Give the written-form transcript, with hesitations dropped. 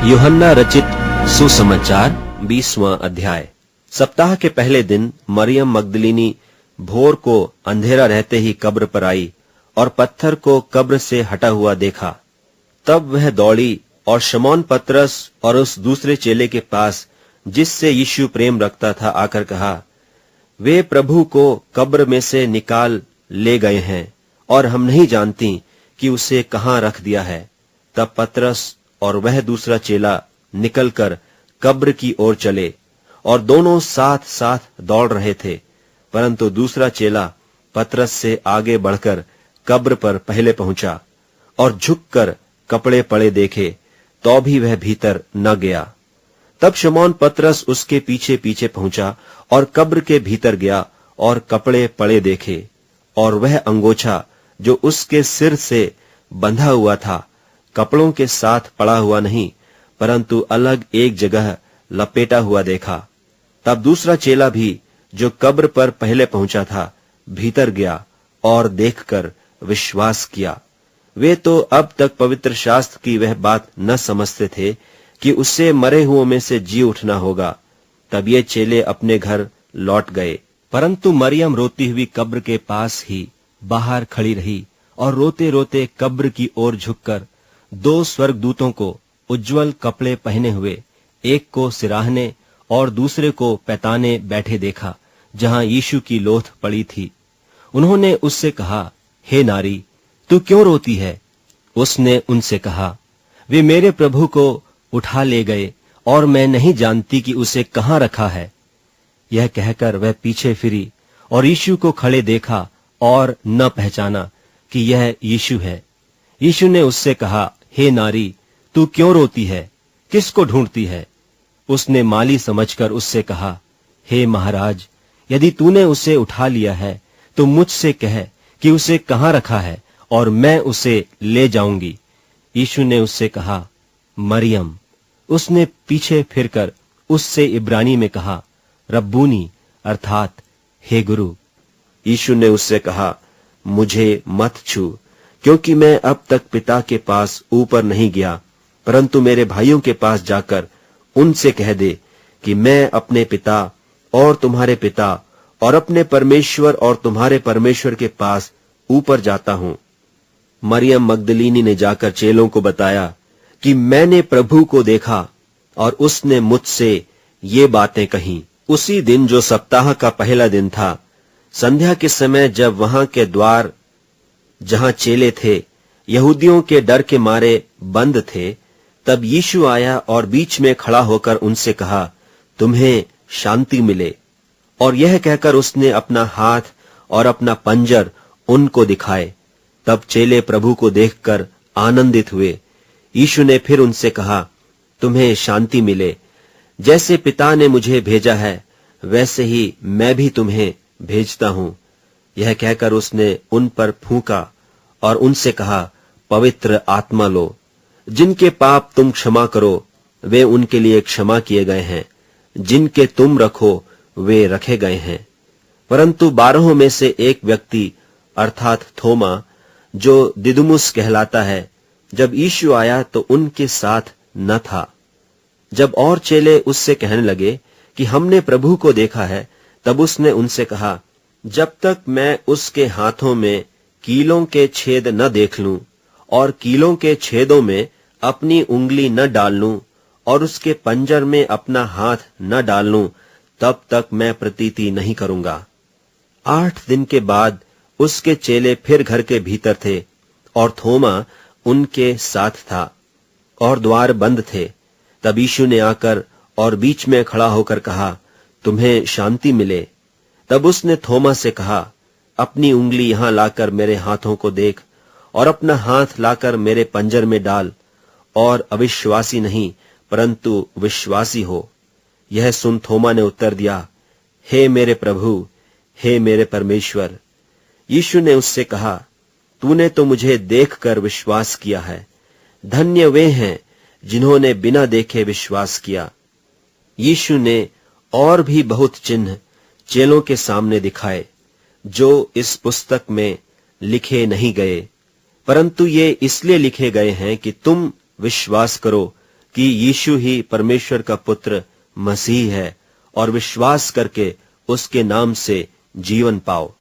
यूहन्ना रचित सुसमाचार 20वां अध्याय। सप्ताह के पहले दिन मरियम मगदलीनी भोर को अंधेरा रहते ही कब्र पर आई और पत्थर को कब्र से हटा हुआ देखा। तब वह दौड़ी और शमौन पतरस और उस दूसरे चेले के पास जिससे यीशु प्रेम रखता था आकर कहा, वे प्रभु को कब्र में से निकाल ले गए हैं और हम नहीं जानती कि उसे कहाँ रख दिया है। तब पतरस और वह दूसरा चेला निकलकर कब्र की ओर चले और दोनों साथ साथ दौड़ रहे थे, परंतु दूसरा चेला पतरस से आगे बढ़कर कब्र पर पहले पहुंचा और झुककर कपड़े पड़े देखे, तो भी वह भीतर न गया। तब शमौन पतरस उसके पीछे पीछे पहुंचा और कब्र के भीतर गया और कपड़े पड़े देखे, और वह अंगोछा जो उसके सिर से बंधा हुआ था कपड़ों के साथ पड़ा हुआ नहीं, परंतु अलग एक जगह लपेटा हुआ देखा। तब दूसरा चेला भी जो कब्र पर पहले पहुंचा था भीतर गया और देखकर विश्वास किया। वे तो अब तक पवित्र शास्त्र की वह बात न समझते थे कि उससे मरे हुओं में से जी उठना होगा। तब ये चेले अपने घर लौट गए, परंतु मरियम रोती हुई कब्र के पास ही बाहर खड़ी रही और रोते रोते कब्र की ओर झुककर दो स्वर्गदूतों को उज्जवल कपड़े पहने हुए, एक को सिराहने और दूसरे को पैताने बैठे देखा, जहां यीशु की लोथ पड़ी थी। उन्होंने उससे कहा, हे नारी, तू क्यों रोती है? उसने उनसे कहा, वे मेरे प्रभु को उठा ले गए और मैं नहीं जानती कि उसे कहाँ रखा है। यह कहकर वह पीछे फिरी और यीशु को खड़े देखा और न पहचाना कि यह यीशु है। यीशु ने उससे कहा, हे नारी, तू क्यों रोती है? किसको ढूंढती है? उसने माली समझकर उससे कहा, हे महाराज, यदि तूने उसे उठा लिया है तो मुझसे कह कि उसे कहाँ रखा है और मैं उसे ले जाऊंगी। यीशु ने उससे कहा, मरियम। उसने पीछे फिरकर उससे इब्रानी में कहा, रब्बूनी, अर्थात हे गुरु। यीशु ने उससे कहा, मुझे मत छू, क्योंकि मैं अब तक पिता के पास ऊपर नहीं गया, परंतु मेरे भाइयों के पास जाकर उनसे कह दे कि मैं अपने पिता और तुम्हारे पिता और अपने परमेश्वर और तुम्हारे परमेश्वर के पास ऊपर जाता हूं। मरियम मगदलीनी ने जाकर चेलों को बताया कि मैंने प्रभु को देखा और उसने मुझसे ये बातें कहीं। उसी दिन जो सप्ताह का पहला दिन था, संध्या के समय, जब वहां के द्वार जहां चेले थे यहूदियों के डर के मारे बंद थे, तब यीशु आया और बीच में खड़ा होकर उनसे कहा, तुम्हें शांति मिले। और यह कहकर उसने अपना हाथ और अपना पंजर उनको दिखाए। तब चेले प्रभु को देखकर आनंदित हुए। यीशु ने फिर उनसे कहा, तुम्हें शांति मिले। जैसे पिता ने मुझे भेजा है, वैसे ही मैं भी तुम्हें भेजता हूं। यह कहकर उसने उन पर फूंका और उनसे कहा, पवित्र आत्मा लो। जिनके पाप तुम क्षमा करो, वे उनके लिए क्षमा किए गए हैं, जिनके तुम रखो, वे रखे गए हैं। परंतु 12 में से एक व्यक्ति, अर्थात थोमा, जो दिदुमुस कहलाता है, जब यीशु आया तो उनके साथ न था। जब और चेले उससे कहने लगे कि हमने प्रभु को देखा है, तब उसने उनसे कहा, जब तक मैं उसके हाथों में कीलों के छेद न देख लूं और कीलों के छेदों में अपनी उंगली न डाल लूं और उसके पंजर में अपना हाथ न डाल लूं, तब तक मैं प्रतीति नहीं करूंगा। 8 दिन के बाद उसके चेले फिर घर के भीतर थे और थोमा उनके साथ था और द्वार बंद थे। तब यीशु ने आकर और बीच में खड़ा होकर कहा, तुम्हें शांति मिले। तब उसने थोमा से कहा, अपनी उंगली यहां लाकर मेरे हाथों को देख और अपना हाथ लाकर मेरे पंजर में डाल और अविश्वासी नहीं परंतु विश्वासी हो। यह सुन थोमा ने उत्तर दिया, हे मेरे प्रभु, हे मेरे परमेश्वर। यीशु ने उससे कहा, तूने तो मुझे देखकर विश्वास किया है। धन्य वे हैं जिन्होंने बिना देखे विश्वास किया। यीशु ने और भी बहुत चिन्ह चेलों के सामने दिखाए, जो इस पुस्तक में लिखे नहीं गए, परंतु ये इसलिए लिखे गए हैं कि तुम विश्वास करो कि यीशु ही परमेश्वर का पुत्र मसीह है और विश्वास करके उसके नाम से जीवन पाओ।